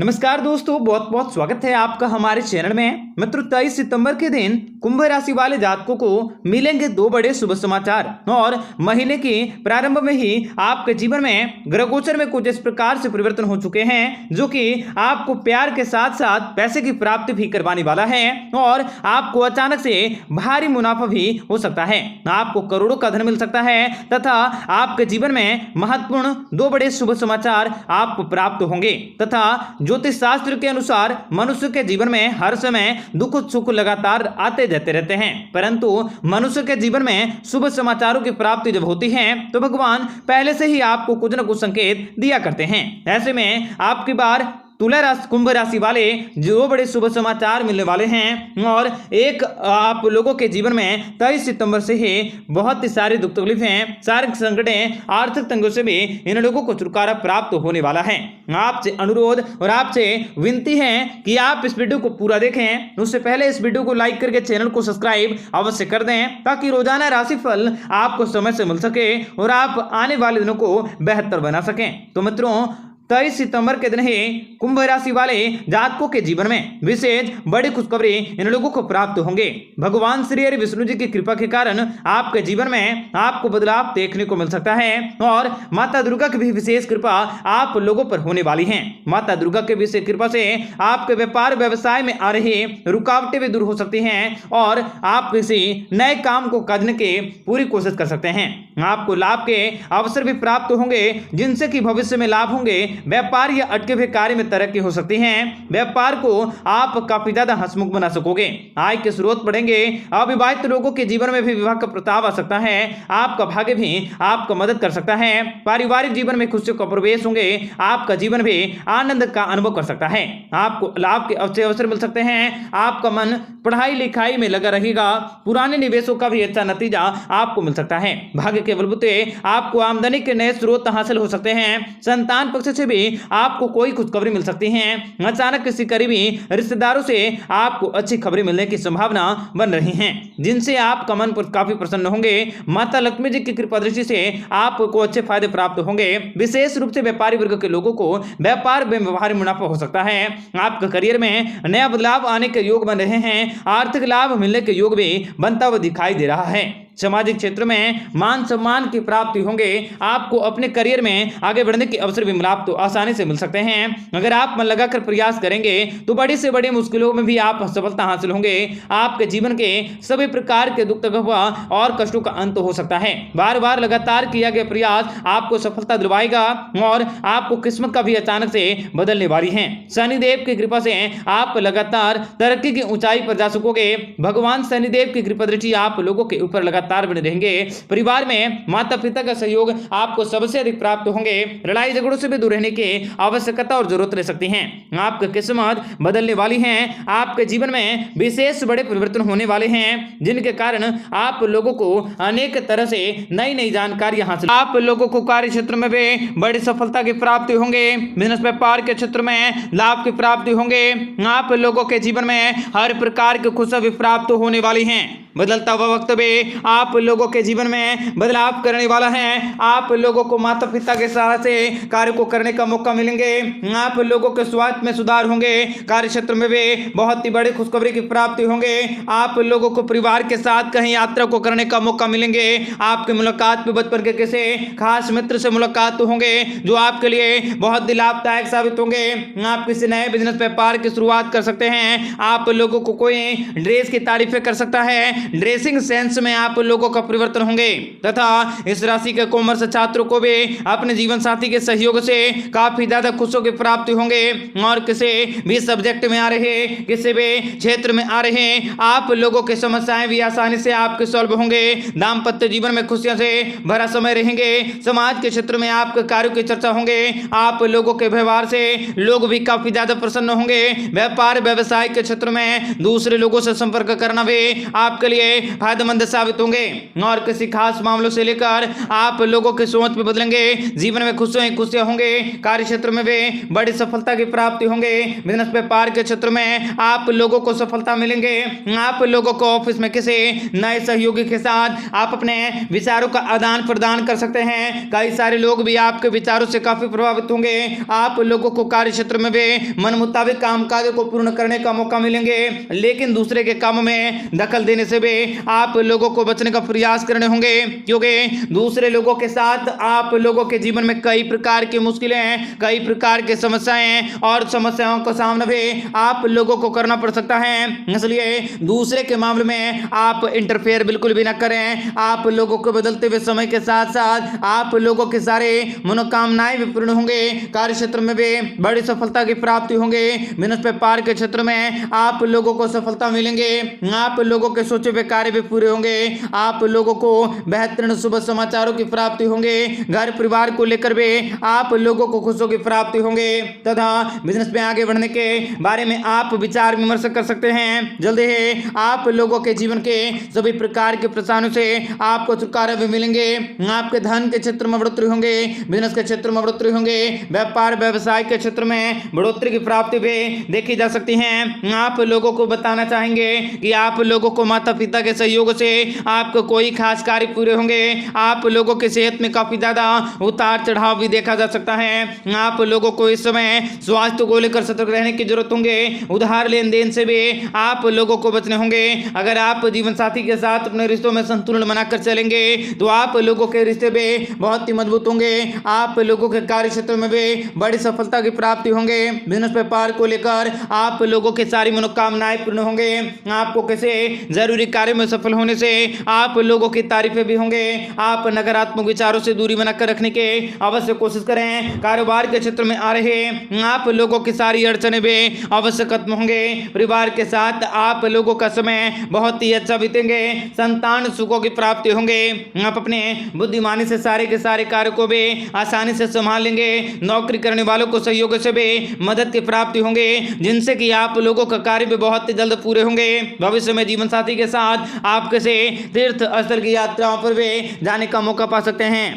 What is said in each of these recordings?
नमस्कार दोस्तों, बहुत बहुत स्वागत है आपका हमारे चैनल में। मित्रों, 23 सितंबर के दिन कुंभ राशि वाले जातकों को मिलेंगे दो बड़े शुभ समाचार और महीने के प्रारंभ में ही आपके जीवन में ग्रह गोचर में कुछ इस प्रकार से परिवर्तन हो चुके हैं जो कि आपको प्यार के साथ साथ पैसे की प्राप्ति भी करवाने वाला है और आपको अचानक से भारी मुनाफा भी हो सकता है। आपको करोड़ों का धन मिल सकता है तथा आपके जीवन में महत्वपूर्ण दो बड़े शुभ समाचार आपको प्राप्त होंगे तथा ज्योतिष शास्त्र के अनुसार मनुष्य के जीवन में हर समय दुख सुख लगातार आते जाते रहते हैं, परंतु मनुष्य के जीवन में शुभ समाचारों की प्राप्ति जब होती है तो भगवान पहले से ही आपको कुछ न कुछ संकेत दिया करते हैं। ऐसे में आपकी बार तुला राशि कुंभ राशि वाले जो बड़े शुभ समाचार मिलने वाले हैं और एक आप लोगों के जीवन में 23 सितंबर से ही बहुत ही सारी दुख तकलीफें, शारीरिक संकटें, आर्थिक तंगों से भी इन लोगों को छुटकारा प्राप्त होने वाला है। आपसे अनुरोध और आपसे विनती है कि आप इस वीडियो को पूरा देखें। उससे पहले इस वीडियो को लाइक करके चैनल को सब्सक्राइब अवश्य कर दें ताकि रोजाना राशिफल आपको समय से मिल सके और आप आने वाले दिनों को बेहतर बना सकें। तो मित्रों, 23 सितंबर के दिन ही कुंभ राशि वाले जातकों के जीवन में विशेष बड़ी खुशखबरी इन लोगों को प्राप्त होंगे। भगवान श्री हरि विष्णु जी की कृपा के कारण आपके जीवन में आपको बदलाव देखने को मिल सकता है और माता दुर्गा की भी विशेष कृपा आप लोगों पर होने वाली है। माता दुर्गा के विशेष कृपा से आपके व्यापार व्यवसाय में आ रही रुकावटें भी दूर हो सकती हैं और आप किसी नए काम को करने की पूरी कोशिश कर सकते हैं। आपको लाभ के अवसर भी प्राप्त होंगे जिनसे कि भविष्य में लाभ होंगे। व्यापार या अटके हुए कार्य में तरक्की हो सकती है। व्यापार को आप काफी ज्यादा हंसमुख बना सकोगे। आय के स्रोत बढ़ेंगे। अविवाहित लोगों के जीवन में भी विवाह का प्रताप आ सकता है। आपका भाग्य भी आपका मदद कर सकता है। पारिवारिक जीवन में खुशियों का प्रवेश होंगे। आपका जीवन भी आनंद का अनुभव कर सकता है। आपको लाभ के अच्छे अवसर मिल सकते हैं। आपका मन पढ़ाई लिखाई में लगा रहेगा। पुराने निवेशों का भी अच्छा नतीजा आपको मिल सकता है। भाग्य के बलबूते आपको आमदनी के नए स्रोत हासिल हो सकते हैं। संतान पक्ष से भी आपको कोई खुशखबरी मिल सकती है। अचानक किसी करीबी रिश्तेदारों से आपको अच्छी खबरें मिलने की संभावना बन रही है जिनसे आपका मन पर काफी प्रसन्न होंगे। माता लक्ष्मी जी की कृपा दृष्टि से आपको अच्छे फायदे प्राप्त होंगे। विशेष रूप से व्यापारी वर्ग के लोगों को व्यापार में भारी मुनाफा हो सकता है। आपके करियर में नया बदलाव आने के योग बन रहे हैं। आर्थिक लाभ मिलने के योग भी बनता हुआ दिखाई दे रहा है। सामाजिक क्षेत्र में मान सम्मान की प्राप्ति होंगे। आपको अपने करियर में आगे बढ़ने के अवसर भी आप तो आसानी से मिल सकते हैं। अगर आप मन लगाकर प्रयास करेंगे तो बड़ी से बड़ी मुश्किलों में भी आप सफलता हासिल होंगे। आपके जीवन के सभी प्रकार के दुख तकलीफ और कष्टों का अंत हो सकता है। बार बार लगातार किया गया प्रयास आपको सफलता दिलवाएगा और आपको किस्मत का भी अचानक से बदलने वाली है। शनिदेव की कृपा से आप लगातार तरक्की की ऊंचाई पर जा सकोगे। भगवान शनिदेव की कृपा दृष्टि आप लोगों के ऊपर लगातार बने रहेंगे। परिवार में माता पिता का सहयोग आपको सबसे अधिक प्राप्त होंगे। लड़ाई झगड़ों से भी दूर रहने की आवश्यकता और जरूरत रह सकती है। आपकी किस्मत बदलने वाली है। आपके जीवन में विशेष बड़े परिवर्तन होने वाले हैं जिनके कारण आप लोगों को अनेक तरह से नई नई जानकारी हासिल। आप लोगों को कार्य क्षेत्र में भी बड़ी सफलता की प्राप्ति होंगे। बिजनेस व्यापार के क्षेत्र में लाभ की प्राप्ति होंगे। आप लोगों के जीवन में हर प्रकार की खुशियां भी प्राप्त होने वाली हैं। बदलता हुआ वक्त भी आप लोगों के जीवन में बदलाव करने वाला है। आप लोगों को माता पिता के सहारे से कार्य को करने का मौका मिलेंगे। आप लोगों के स्वास्थ्य में सुधार होंगे। कार्य क्षेत्र में भी बहुत ही बड़ी खुशखबरी की प्राप्ति होंगे। आप लोगों को परिवार के साथ कहीं यात्रा को करने का मौका मिलेंगे। आपकी मुलाकात में बचपन के किसी खास मित्र से मुलाकात होंगे जो आपके लिए बहुत ही लाभदायक साबित होंगे। आप किसी नए बिजनेस व्यापार की शुरुआत कर सकते हैं। आप लोगों को कोई ड्रेस की तारीफें कर सकता है। ड्रेसिंग सेंस में आप लोगों का परिवर्तन होंगे तथा इस राशि के कॉमर्स छात्रों को भी अपने जीवन साथी के सहयोग से काफी ज्यादा खुशियों की प्राप्ति होंगे और किसी भी सब्जेक्ट में आ रहे, किसी भी क्षेत्र में आ रहे आप लोगों की समस्याएं भी आसानी से आपके सॉल्व होंगे। दाम्पत्य जीवन में खुशियों से भरा समय रहेंगे। समाज के क्षेत्र में आपके कार्यों की चर्चा होंगे। आप लोगों के व्यवहार से लोग भी काफी ज्यादा प्रसन्न होंगे। व्यापार व्यवसाय के क्षेत्र में दूसरे लोगों से संपर्क करना भी आपके लिए फायदेमंद साबित होंगे। होंगे और किसी खास मामलों से लेकर आप लोगों की सोच भी बदलेंगे। जीवन में खुशियां होंगे। कार्य क्षेत्र में वे बड़ी सफलता की प्राप्ति होंगे। बिजनेस व्यापार के क्षेत्र में आप लोगों को सफलता मिलेंगे। आप लोगों को ऑफिस में किसी नए सहयोगी के साथ आप अपने विचारों का आदान प्रदान कर सकते हैं। कई सारे लोग भी आपके विचारों से काफी प्रभावित होंगे। आप लोगों को कार्य क्षेत्र में वे मन मुताबिक कामकाज को पूर्ण करने का मौका मिलेंगे, लेकिन दूसरे के काम में दखल देने से भी आप लोगों को बचने का प्रयास करने होंगे, क्योंकि दूसरे लोगों के साथ आप लोगों के जीवन में कई प्रकार की मुश्किलें, कई प्रकार की समस्याएं और समस्याओं का सामना भी आप लोगों को करना पड़ सकता है। इसलिए दूसरे के मामले में आप इंटरफेयर बिल्कुल भी ना करें। आप लोगों को बदलते हुए समय के साथ साथ आप लोगों के सारे मनोकामनाएं भी पूर्ण होंगे। कार्य क्षेत्र में भी बड़ी सफलता की प्राप्ति होंगे। बिजनेस व्यापार के क्षेत्र में आप लोगों को सफलता मिलेंगे। आप लोगों के सोचे हुए कार्य भी पूरे होंगे। आप लोगों को बेहतरीन शुभ समाचारों की प्राप्ति होंगे। घर परिवार को लेकर भी आप लोगों को खुशियों की प्राप्ति होंगे तथा बिजनेस में आगे बढ़ने के बारे में आप विचार विमर्श कर सकते हैं। जल्दी ही आप लोगों के जीवन के सभी प्रकार के परेशानियों से आपको छुटकारा भी मिलेंगे। आपके धन के क्षेत्र में बढ़ोतरी होंगे। बिजनेस के क्षेत्र में बढ़ोतरी होंगे। व्यापार व्यवसाय के क्षेत्र में बढ़ोतरी की प्राप्ति भी देखी जा सकती है। आप लोगों को बताना चाहेंगे कि आप लोगों को माता पिता के सहयोग से आपको कोई खास कार्य पूरे होंगे। आप लोगों की सेहत में काफी ज्यादा उतार चढ़ाव भी देखा जा सकता है। आप लोगों को इस समय स्वास्थ्य को लेकर सतर्क रहने की जरूरत होंगे। उधार लेन देन से भी आप लोगों को बचने होंगे। अगर आप जीवन साथी के साथ अपने रिश्तों में संतुलन बनाकर चलेंगे तो आप लोगों के रिश्ते भी बहुत ही मजबूत होंगे। आप लोगों के कार्य क्षेत्र में भी बड़ी सफलता की प्राप्ति होंगे। बिजनेस व्यापार को लेकर आप लोगों की सारी मनोकामनाएं पूर्ण होंगे। आपको किसी जरूरी कार्य में सफल होने से आप लोगों की तारीफें भी होंगे। आप नकारात्मक विचारों से दूरी बनाकर रखने के अवश्य कोशिश करें। कारोबार के क्षेत्र में आ रहे आप लोगों की सारी अड़चनें भी अवश्य खत्म होंगे। परिवार के साथ आप लोगों का समय बहुत ही अच्छा बीतेंगे। संतान सुखों की प्राप्ति होंगे। आप अपने बुद्धिमानी से सारे के सारे कार्य को भी आसानी से संभाल लेंगे। नौकरी करने वालों को सहयोग से भी मदद की प्राप्ति होंगे, जिनसे कि आप लोगों का कार्य भी बहुत ही जल्द पूरे होंगे। भविष्य में जीवन साथी के साथ आप किसी तीर्थ स्थल की यात्राओं पर भी जाने का मौका पा सकते हैं।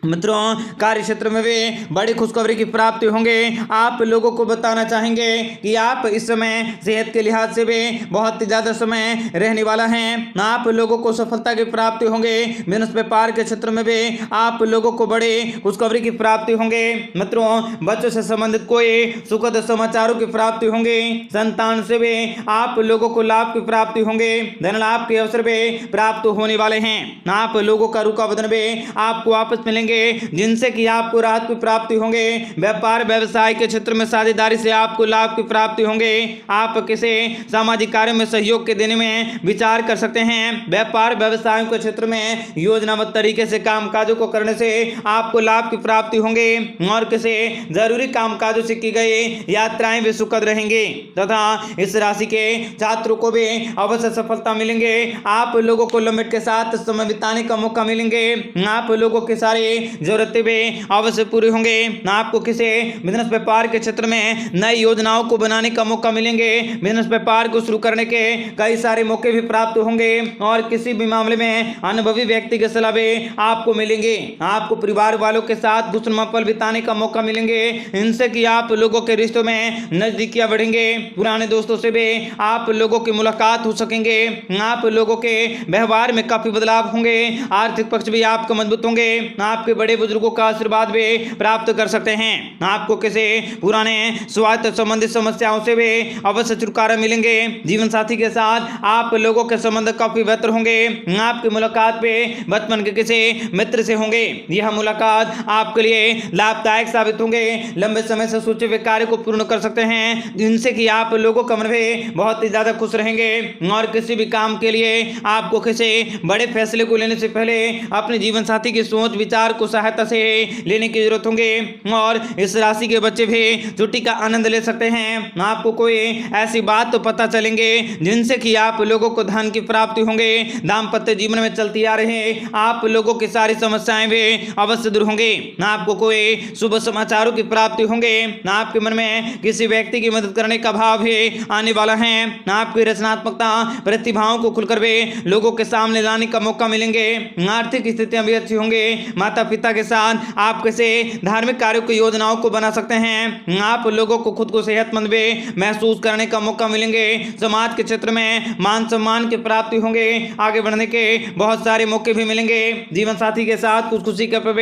मित्रों, कार्य क्षेत्र में भी बड़ी खुशखबरी की प्राप्ति होंगे। आप लोगों को बताना चाहेंगे कि आप इस समय सेहत के लिहाज से भी बहुत ही ज्यादा समय रहने वाला है। आप लोगों को सफलता की प्राप्ति होंगे। बिजनेस व्यापार के क्षेत्र में भी आप लोगों को बड़े खुशखबरी की प्राप्ति होंगे। मित्रों, बच्चों से संबंधित कोई सुखद समाचारों की प्राप्ति होंगे। संतान से भी आप लोगों को लाभ की प्राप्ति होंगे। धन लाभ के अवसर भी प्राप्त होने वाले हैं। आप लोगों का रुका बदन भी आपको वापस मिलेंगे, जिनसे कि आपको राहत की प्राप्ति होंगे। व्यापार व्यवसाय के क्षेत्र में साझेदारी से आपको लाभ की प्राप्ति होंगे। आप किसी सामाजिक कार्य में सहयोग के देने में विचार कर सकते हैं। व्यापार व्यवसाय के क्षेत्र में योजनाबद्ध तरीके से कामकाजों को करने से आपको लाभ की प्राप्ति होंगे और किसी जरूरी कामकाजों से की गई यात्राएं भी सुखद रहेंगे तथा इस राशि के छात्रों को भी अवश्य सफलता मिलेंगे। आप लोगों को लिमिट के साथ समय बिताने का मौका मिलेंगे। आप लोगों के सारे जरूरतें भी अवश्य पूरी होंगे। आपको किसी बिजनेस व्यापार के क्षेत्र में नई योजनाओं को बनाने का मौका मिलेंगे। बिजनेस व्यापार को शुरू करने के कई सारे मौके भी प्राप्त होंगे और किसी भी मामले में अनुभवी व्यक्ति की सलाह भी आपको मिलेंगे। आपको परिवार वालों के साथ खुशनुमा पल बिताने का मौका मिलेंगे। इनसे कि आप लोगों के रिश्तों में नजदीकियां बढ़ेंगे। पुराने दोस्तों से भी आप लोगों की मुलाकात हो सकेंगे। आप लोगों के व्यवहार में काफी बदलाव होंगे। आर्थिक पक्ष भी आपका मजबूत होंगे। आपके बड़े बुजुर्गों का आशीर्वाद भी प्राप्त कर सकते हैं। आपको किसी पुराने स्वास्थ्य संबंधित समस्याओं से भी अवश्य छुटकारा मिलेंगे। जीवन साथी के साथ आप लोगों के संबंध काफी बेहतर होंगे। आपकी मुलाकात पे बचपन के किसी मित्र से होंगे। यह मुलाकात आपके लिए लाभदायक साबित होंगे। लंबे समय से सोचे हुए कार्य को पूर्ण कर सकते हैं, जिनसे कि आप लोगों का मन भी बहुत ही ज्यादा खुश रहेंगे और किसी भी काम के लिए आपको किसी बड़े फैसले को लेने से पहले अपने जीवन साथी की सोच विचार को सहायता से लेने की जरूरत होंगे और इस राशि के बच्चे भी छुट्टी का आनंद ले सकते हैं। आपको कोई ऐसी बात तो पता चलेंगे जिनसे कि आप लोगों को धन की प्राप्ति होंगे। दाम्पत्य जीवन में चलती आ रहे आप लोगों की सारी समस्याएं भी अवश्य दूर होंगे। आपको कोई शुभ समाचारों की प्राप्ति होंगे। आपके मन में किसी व्यक्ति की मदद करने का भाव भी आने वाला है। आपकी रचनात्मकता प्रतिभाओं को खुलकर भी लोगों के सामने लाने का मौका मिलेंगे। आर्थिक स्थितियां भी अच्छी होंगे। माता पिता के साथ आप किसी धार्मिक कार्यों की योजनाओं को बना सकते हैं। आप लोगों को खुद को सेहतमंद भी महसूस करने का मौका मिलेंगे। समाज के क्षेत्र में मान सम्मान की प्राप्ति होंगे। आगे बढ़ने के बहुत सारे मौके भी मिलेंगे। जीवन साथी के साथ कुछ खुशी के पल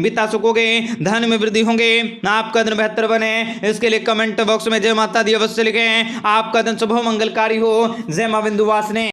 बिता सकोगे। धन में वृद्धि होंगे। आपका दिन बेहतर बने इसके लिए कमेंट बॉक्स में जय माता दी अवश्य लिखें। आपका दिन शुभ मंगलकारी हो। जय मां विंध्यवासिनी।